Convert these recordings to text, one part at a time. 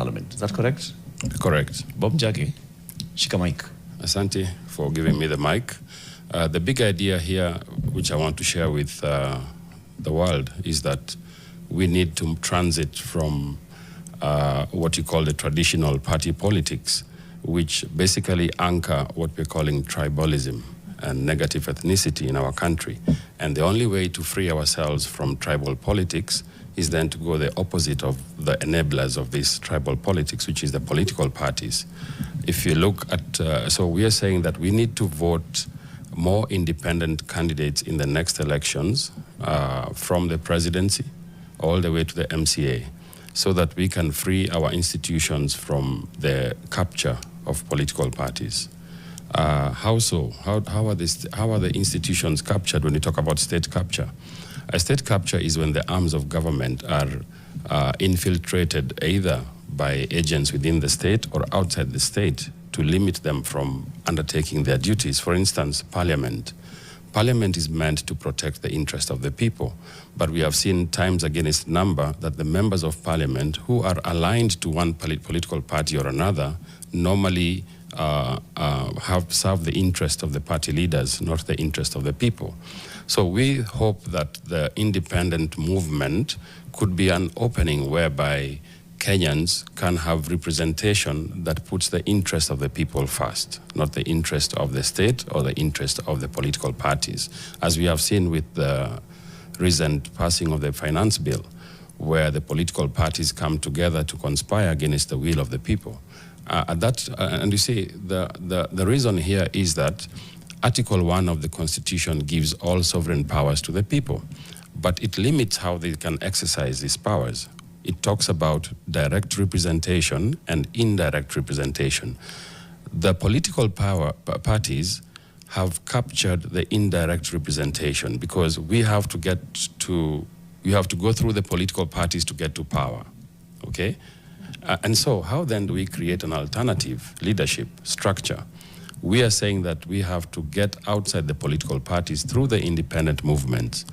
Parliament. Is that correct? Correct. Bob Njagi, shika mic. Asante for giving me the mic. The big idea here, which I want to share with the world, is that we need to transit from what you call the traditional party politics, which basically anchor what we're calling tribalism and negative ethnicity in our country. And the only way to free ourselves from tribal politics is then to go the opposite of the enablers of this tribal politics, which is the political parties. If you look at, so we are saying that we need to vote more independent candidates in the next elections from the presidency all the way to the MCA, so that we can free our institutions from the capture of political parties. How so? How are the institutions captured when you talk about state capture? A state capture is when the arms of government are infiltrated either by agents within the state or outside the state to limit them from undertaking their duties. For instance, Parliament. Parliament is meant to protect the interest of the people, but we have seen times against number that the members of Parliament who are aligned to one political party or another normally have served the interest of the party leaders, not the interest of the people. So we hope that the independent movement could be an opening whereby Kenyans can have representation that puts the interest of the people first, not the interest of the state or the interest of the political parties. As we have seen with the recent passing of the finance bill, where the political parties come together to conspire against the will of the people. And you see, the reason here is that Article 1 of the Constitution gives all sovereign powers to the people, but it limits how they can exercise these powers. It talks about direct representation and indirect representation. The political parties have captured the indirect representation because we have to go through the political parties to get to power, okay? And so how then do we create an alternative leadership structure? We are saying that we have to get outside the political parties through the independent movements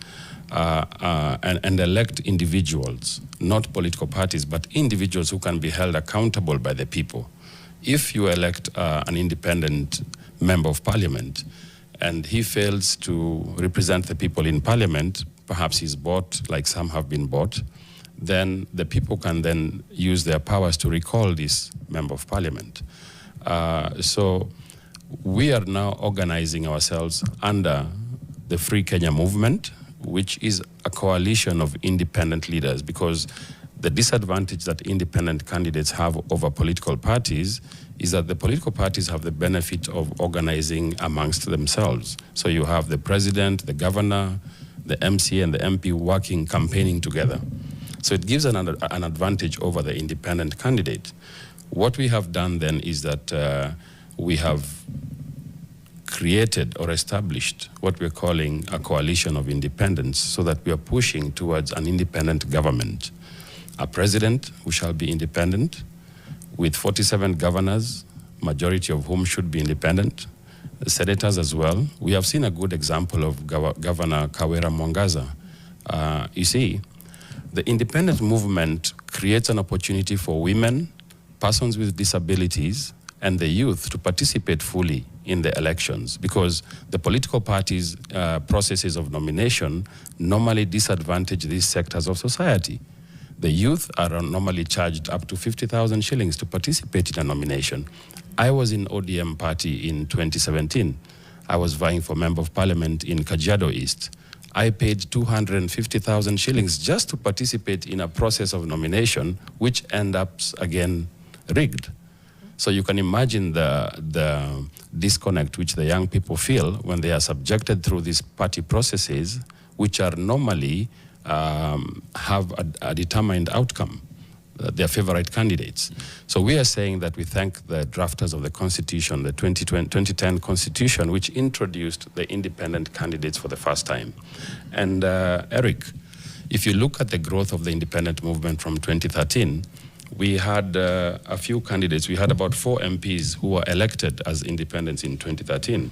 and elect individuals, not political parties, but individuals who can be held accountable by the people. If you elect an independent member of parliament and he fails to represent the people in parliament, perhaps he's bought, like some have been bought, then the people can then use their powers to recall this member of parliament. So we are now organizing ourselves under the Free Kenya movement, which is a coalition of independent leaders, because the disadvantage that independent candidates have over political parties is that the political parties have the benefit of organizing amongst themselves. So you have the president, the governor, the MC and the MP working, campaigning together. So it gives an advantage over the independent candidate. What we have done then is that we have created or established what we're calling a coalition of independents, so that we are pushing towards an independent government. A president who shall be independent, with 47 governors, majority of whom should be independent, senators as well. We have seen a good example of Governor Kawera Mwangaza. You see, the independent movement creates an opportunity for women, persons with disabilities, and the youth to participate fully in the elections, because the political parties' processes of nomination normally disadvantage these sectors of society. The youth are normally charged up to 50,000 shillings to participate in a nomination. I was in ODM party in 2017. I was vying for Member of Parliament in Kajiado East. I paid 250,000 shillings just to participate in a process of nomination, which ends up again rigged. So you can imagine the disconnect which the young people feel when they are subjected through these party processes, which are normally have a determined outcome, their favorite candidates. So we are saying that we thank the drafters of the Constitution, the 2010 Constitution, which introduced the independent candidates for the first time. And Eric, if you look at the growth of the independent movement from 2013, we had a few candidates. We had about 4 MPs who were elected as independents in 2013.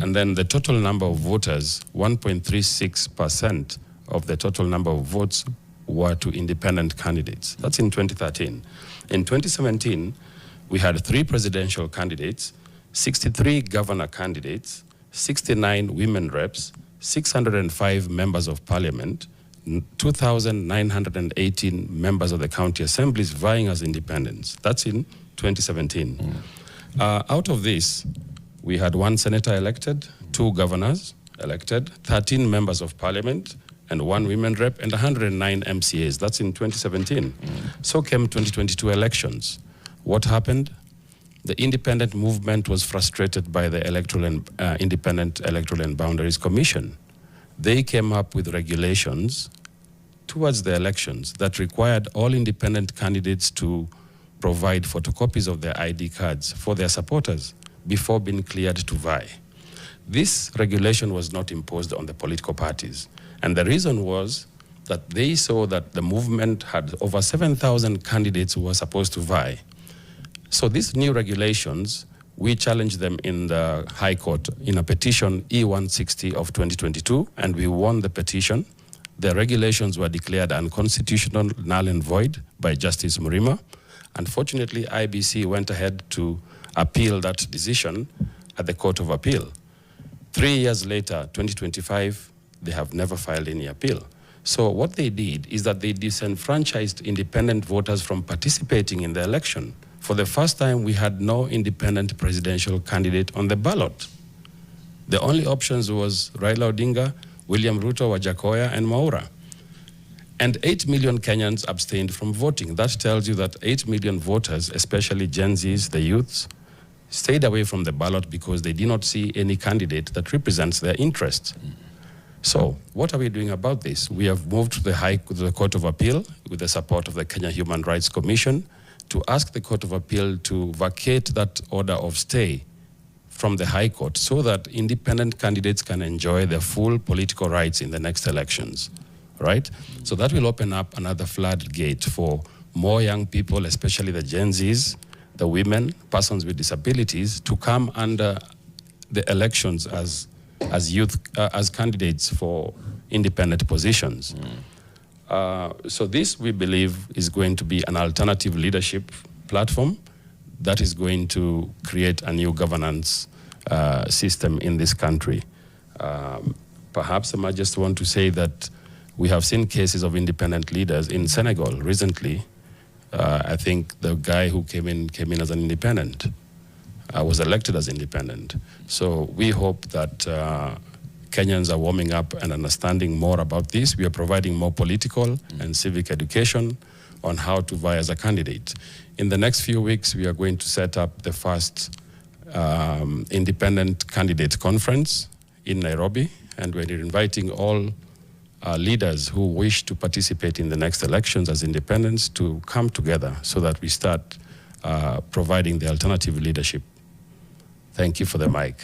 And then the total number of voters, 1.36% of the total number of votes were to independent candidates. That's in 2013. In 2017, we had 3 presidential candidates, 63 governor candidates, 69 women reps, 605 members of parliament, 2,918 members of the county assemblies vying as independents. That's in 2017. Out of this, we had 1 senator elected, 2 governors elected, 13 members of parliament, and 1 women rep, and 109 MCAs. That's in 2017. So came 2022 elections. What happened? The independent movement was frustrated by the Independent Electoral and Boundaries Commission. They came up with regulations towards the elections that required all independent candidates to provide photocopies of their ID cards for their supporters before being cleared to vie. This regulation was not imposed on the political parties. And the reason was that they saw that the movement had over 7,000 candidates who were supposed to vie. So these new regulations, we challenged them in the High Court in a petition E160 of 2022, and we won the petition. The regulations were declared unconstitutional, null and void by Justice Murima. Unfortunately, IBC went ahead to appeal that decision at the Court of Appeal. 3 years later, 2025, they have never filed any appeal. So what they did is that they disenfranchised independent voters from participating in the election. For the first time, we had no independent presidential candidate on the ballot. The only options was Raila Odinga, William Ruto, Wajakoya, and Mwaura. And 8 million Kenyans abstained from voting. That tells you that 8 million voters, especially Gen Zs, the youths, stayed away from the ballot because they did not see any candidate that represents their interests. So what are we doing about this? We have moved to the Court of Appeal with the support of the Kenya Human Rights Commission to ask the Court of Appeal to vacate that order of stay from the High Court so that independent candidates can enjoy their full political rights in the next elections, right? So that will open up another floodgate for more young people, especially the Gen Zs, the women, persons with disabilities, to come under the elections as candidates for independent positions. So this, we believe, is going to be an alternative leadership platform that is going to create a new governance system in this country. Perhaps I might just want to say that we have seen cases of independent leaders in Senegal recently. I think the guy who came in as an independent, was elected as independent. So we hope that Kenyans are warming up and understanding more about this. We are providing more political and civic education on how to vie as a candidate. In the next few weeks, we are going to set up the first independent candidate conference in Nairobi, and we're inviting all leaders who wish to participate in the next elections as independents to come together so that we start providing the alternative leadership. Thank you for the mic.